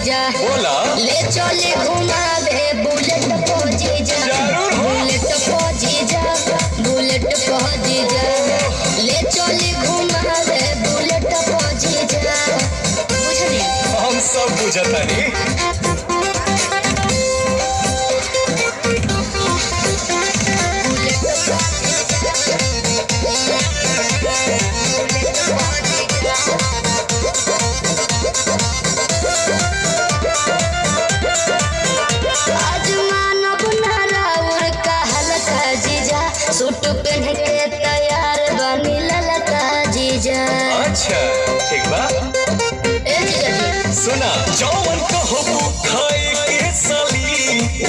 जीजा ले चले घुमावे बुलेट को जीजा बुलेट को जीजा बुलेट को जीजा ले चले घुमावे बुलेट को जीजा बुझली हम सब बुझतानी सूट पहन के तैयार बनी ललका जीजा। अच्छा ठीक बा ए जीजा जी सुना जौन कहो खाए के साली